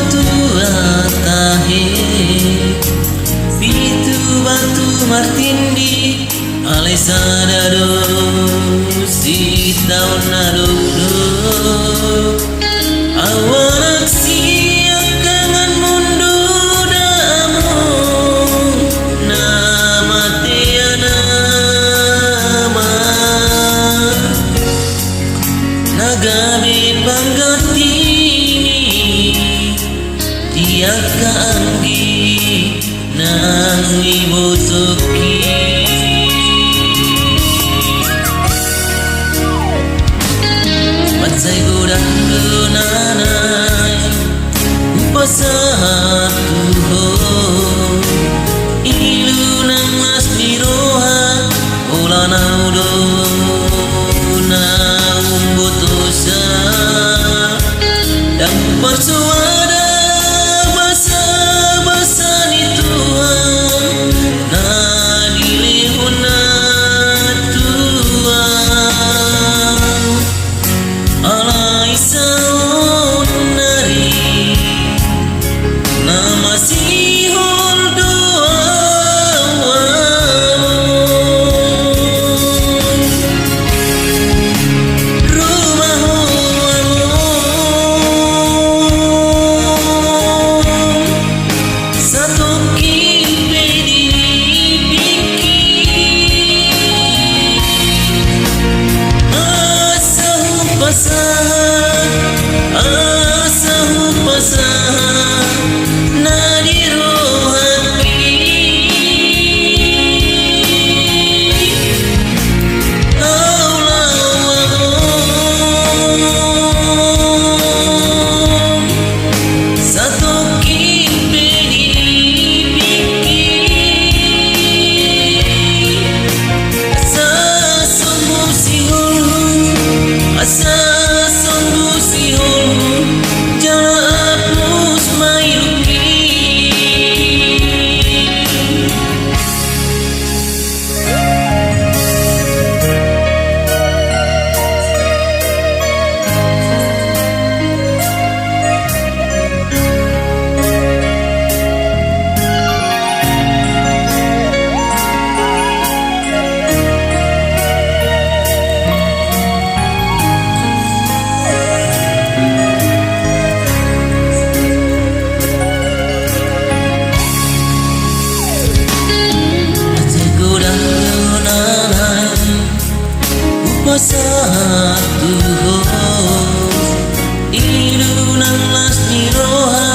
batu atahe Pitu batu martindi Alessadado si tahun narudo Awanak siang kangen mundur damu Nama tiana Nagamin banggatini Dia kaanggi nang ibutuki Patsay gudang gunanay Upasatu ho Ilu nang mas miroha Ulana udo na umbutusa Dan persuada basa-basa ni Tuhan Na dilihuna Tuhan Alai saun nari Nama sihol doa Satu ilu nang las miroha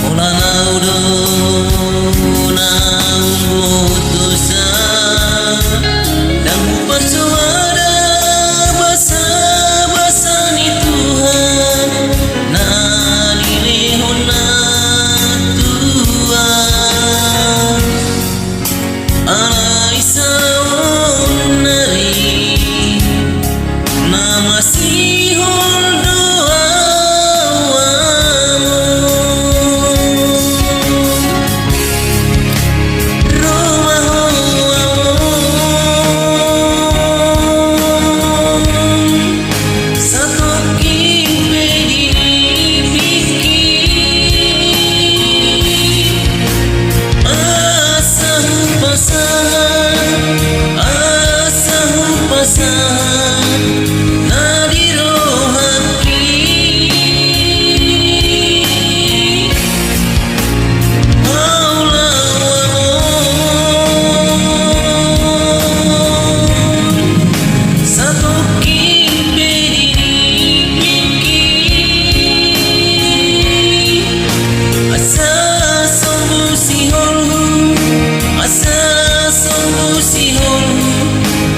Mulana udo na umbutusa Dan persuada basa-basa ni Tuhan Na dilihuna Tuhan Alai saun nari Nama sihol doamu Rumah Satu kimpe dipikir Asa pasan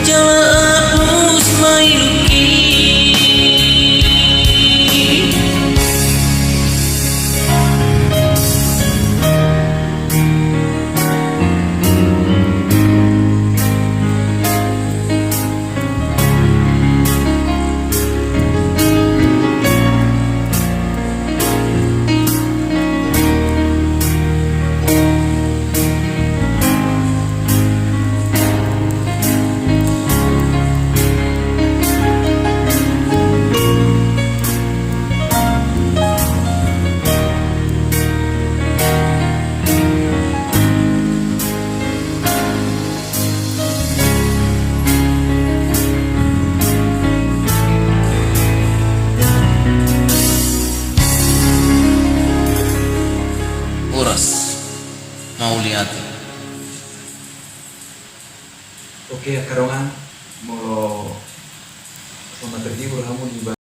Jala apus mailu Oke, karongan mau sama terhibur kamu di